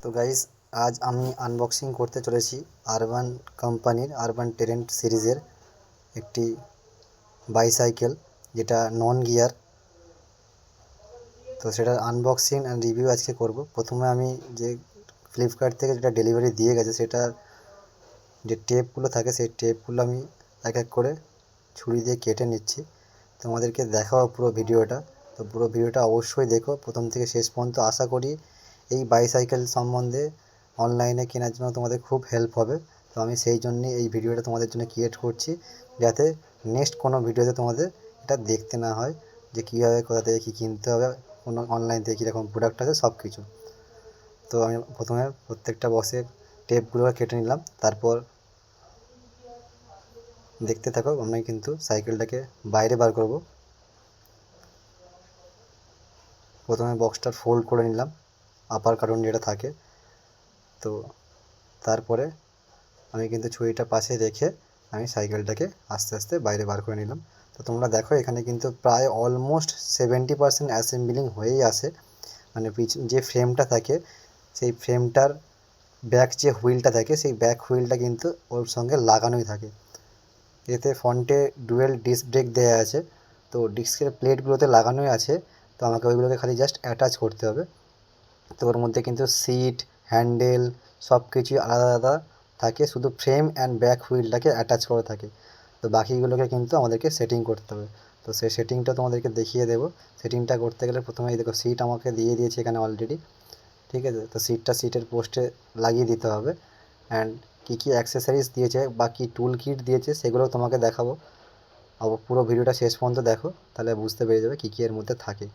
তো গাইস, আজ আমি আনবক্সিং করতে চলেছি আরবান কোম্পানির আরবান টেরেন্ট সিরিজের একটি বাইসাইকেল, যেটা নন গিয়ার। তো সেটার আনবক্সিং অ্যান্ড রিভিউ আজকে করব। প্রথমে আমি যে ফ্লিপকার্ট থেকে যেটা ডেলিভারি দিয়ে গেছে, সেটার যে টেপগুলো থাকে সেই টেপগুলো আমি এক এক করে ছুরি দিয়ে কেটে নিচ্ছি। তোমাদেরকে দেখাবো পুরো ভিডিওটা। তো পুরো ভিডিওটা অবশ্যই দেখো প্রথম থেকে শেষ পর্যন্ত। আশা করি এই বাইসাইকেল সম্বন্ধে অনলাইনে কেনার জন্য তোমাদের খুব হেল্প হবে। তো আমি সেই জন্যই এই ভিডিওটা তোমাদের জন্য ক্রিয়েট করছি, যাতে নেক্সট কোনো ভিডিওতে তোমাদের এটা দেখতে না হয় যে কীভাবে কোথা থেকে কী কিনতে হবে, কোনো অনলাইন থেকে কীরকম প্রোডাক্ট আছে সব কিছু। তো আমি প্রথমে প্রত্যেকটা বক্সের টেপগুলো কেটে নিলাম, তারপর দেখতে থাকো। আমি কিন্তু সাইকেলটাকে বাইরে বার করব। প্রথমে বক্সটা ফোল্ড করে নিলাম, আপার কার্টন যেটা থাকে। তো তারপরে আমি কিন্তু ছুরিটা পাশে রেখে আমি সাইকেলটাকে আস্তে আস্তে বাইরে বার করে নিলাম। তো তোমরা দেখো, এখানে কিন্তু প্রায় অলমোস্ট 70% অ্যাসেম্বলিং হয়েই আসে। মানে যে ফ্রেমটা থাকে, সেই ফ্রেমটার ব্যাক যে হুইলটা থাকে, সেই ব্যাক হুইলটা কিন্তু ওর সঙ্গে লাগানোই থাকে। এতে ফ্রন্টে ডুয়েল ডিস্ক ব্রেক দেওয়া আছে, তো ডিস্কের প্লেটগুলোতে লাগানোই আছে। তো আমাকে ওইগুলোকে খালি জাস্ট অ্যাটাচ করতে হবে। তো ওর মধ্যে কিন্তু সিট, হ্যান্ডেল সব কিছুই আলাদা আলাদা থাকে, শুধু ফ্রেম অ্যান্ড ব্যাক হুইলটাকে অ্যাটাচ করা থাকে। তো বাকিগুলোকে কিন্তু আমাদেরকে সেটিং করতে হবে। তো সেই সেটিংটা তোমাদেরকে দেখিয়ে দেবো। সেটিংটা করতে গেলে প্রথমে এই দেখো, সিট আমাকে দিয়ে দিয়েছে এখানে অলরেডি, ঠিক আছে। তো সিটের পোস্টে লাগিয়ে দিতে হবে। অ্যান্ড কী কী অ্যাক্সেসরিজ দিয়েছে বা কী টুল কিট দিয়েছে সেগুলো তোমাকে দেখাবো। পুরো ভিডিওটা শেষ পর্যন্ত দেখো, তাহলে বুঝতে পেরে যাবে কী কী এর মধ্যে থাকে।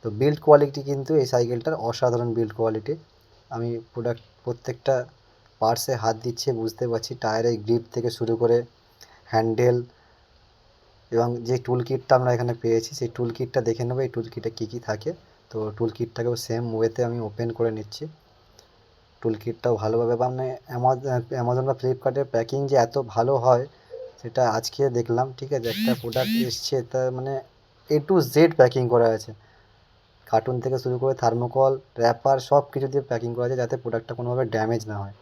তো বিল্ড কোয়ালিটি কিন্তু এই সাইকেলটার অসাধারণ বিল্ড কোয়ালিটি। আমি প্রত্যেকটা পার্টসে হাত দিচ্ছি, বুঝতে পারছি। টায়ারের গ্রিপ থেকে শুরু করে হ্যান্ডেল, এবং যে টুল কিটটা আমরা এখানে পেয়েছি সেই টুল কিটটা দেখে নেবো এই টুল কিটে কী কী থাকে। তো টুল কিটটাকেও সেম ওয়েতে আমি ওপেন করে নিচ্ছি। টুল কিটটাও ভালোভাবে, মানে অ্যামাজন বা ফ্লিপকার্টের প্যাকিং যে এত ভালো হয় সেটা আজকে দেখলাম, ঠিক আছে। একটা প্রোডাক্ট এসছে, তার মানে A to Z প্যাকিং করা আছে। কার্টুন থেকে শুরু করে থার্মোকল, র্যাপার সব কিছু দিয়ে প্যাকিং করা আছে, যাতে প্রোডাক্টটা কোনোভাবে ড্যামেজ না হয়।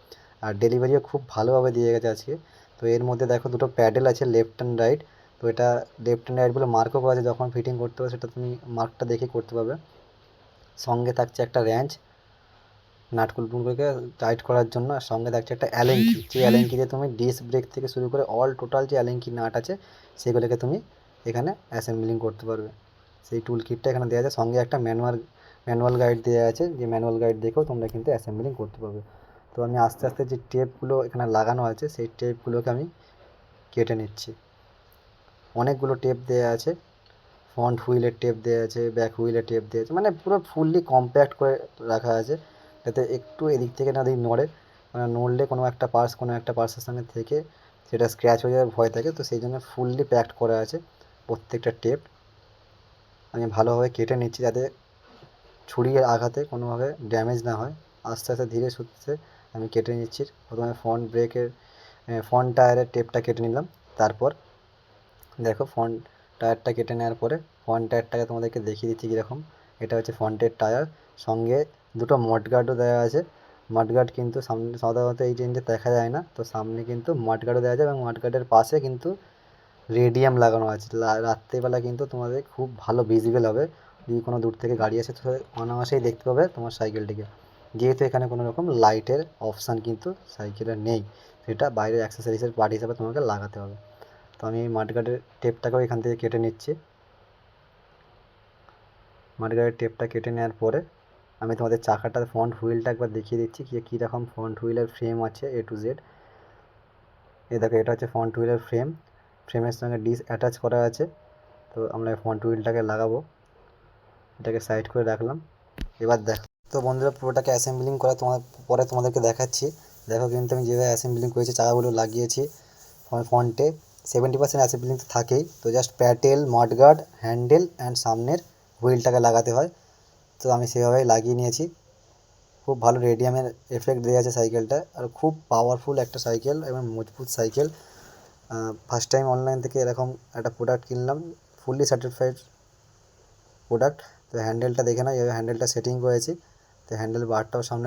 আর ডেলিভারিও খুব ভালোভাবে দিয়ে গেছে আজকে। তো এর মধ্যে দেখো দুটো প্যাডেল আছে, লেফট অ্যান্ড রাইট। তো এটা লেফট অ্যান্ড রাইট বলে মার্কও করা আছে, যখন ফিটিং করতে হবে সেটা তুমি মার্কটা দেখে করতে পারবে। সঙ্গে থাকছে একটা র্যাঞ্চ নাটকুলগুলোকে টাইট করার জন্য, আর সঙ্গে থাকছে একটা অ্যালেঙ্কি, যে অ্যালেঙ্কি দিয়ে তুমি ডিস্ক ব্রেক থেকে শুরু করে অল টোটাল যে অ্যালেঙ্কি নাট আছে সেগুলোকে তুমি এখানে অ্যাসেম্বলিং করতে পারবে। সেই টুল কিটটা এখানে দেওয়া আছে, সঙ্গে একটা ম্যানুয়াল গাইড দেওয়া আছে, যে ম্যানুয়াল গাইড দেখেও তোমরা কিন্তু অ্যাসেম্বলিং করতে পারবে। তো আমি আস্তে আস্তে যে টেপগুলো এখানে লাগানো আছে সেই টেপগুলোকে আমি কেটে নিচ্ছি। অনেকগুলো টেপ দেওয়া আছে, ফ্রন্ট হুইলের টেপ দেওয়া আছে, ব্যাক হুইলের টেপ দেওয়া আছে, মানে পুরো ফুললি কম্প্যাক্ট করে রাখা আছে, যাতে একটু এদিক থেকে না এদিক নড়ে। মানে নড়লে কোনো একটা পার্সের সঙ্গে থেকে সেটা স্ক্র্যাচ হয়ে যাওয়ার ভয় থাকে। তো সেই জন্য ফুললি প্যাকড করা আছে প্রত্যেকটা টেপ। আমি ভালোভাবে কেটে নিচ্ছি, যাতে ছুরির আঘাতে কোনোভাবে ড্যামেজ না হয়। আস্তে আস্তে ধীরে সুস্থে আমি কেটে নিচ্ছি। প্রথমে ফ্রন্ট টায়ারের টেপটা কেটে নিলাম। তারপর দেখো, ফ্রন্ট টায়ারটা কেটে নেওয়ার পরে ফ্রন্ট টায়ারটাকে তোমাদেরকে দেখিয়ে দিচ্ছি কীরকম। এটা হচ্ছে ফ্রন্টের টায়ার, সঙ্গে দুটো মডগার্ডও দেওয়া আছে। মডগার্ড কিন্তু সামনে সাধারণত এই রেঞ্জে দেখা যায় না, তো সামনে কিন্তু মডগার্ডও দেওয়া আছে, এবং মডগার্ডের পাশে কিন্তু রেডিয়াম লাগানো আছে। রাত্রেবেলা কিন্তু তোমাদের খুব ভালো ভিজিবল হবে, যদি কোনো দূর থেকে গাড়ি আসে তো অনায়াসেই দেখতে পাবে তোমার সাইকেলটিকে, যেহেতু এখানে কোনো রকম লাইটের অপশান কিন্তু সাইকেলে নেই। সেটা বাইরের অ্যাক্সেসরিজের পার্ট হিসাবে তোমাকে লাগাতে হবে। তো আমি এই মাডগার্ডের টেপটাকেও এখান থেকে কেটে নিচ্ছি। মাডগার্ডের টেপটা কেটে নেওয়ার পরে আমি তোমাদের চাকাটার ফ্রন্ট হুইলটা একবার দেখিয়ে দিচ্ছি কীরকম ফ্রন্ট হুইলের ফ্রেম আছে A to Z। দেখো, এটা হচ্ছে ফ্রন্ট হুইলের ফ্রেমের সঙ্গে ডিস্ক অ্যাটাচ করা আছে। তো আমরা ফ্রন্ট হুইলটাকে লাগাবো, এটাকে সাইড করে রাখলাম। এবার দেখো তো বন্ধুরা, পুরোটাকে অ্যাসেম্বলিং করা তোমাদেরকে দেখাচ্ছি। দেখো কিন্তু আমি যেভাবে অ্যাসেম্বলিং করেছি, চাকাগুলো লাগিয়েছি ফ্রন্টে 70% অ্যাসেম্বলিং তো থাকেই। তো just Patel, mudguard, handle and সামনের হুইলটাকে লাগাতে হয়। তো আমি সেভাবেই লাগিয়ে নিয়েছি। খুব ভালো রেডিয়ামের এফেক্ট দেওয়া আছে সাইকেলটা, আর খুব পাওয়ারফুল একটা সাইকেল এবং মজবুত সাইকেল। ফার্স্ট টাইম অনলাইন থেকে এরকম একটা প্রোডাক্ট কিনলাম, ফুললি স্যাটিসফাইড প্রোডাক্ট। তো হ্যান্ডেলটা দেখে নাও, এইভাবে হ্যান্ডেলটা সেটিং করেছি। তো হ্যান্ডেল বারটাও সামনে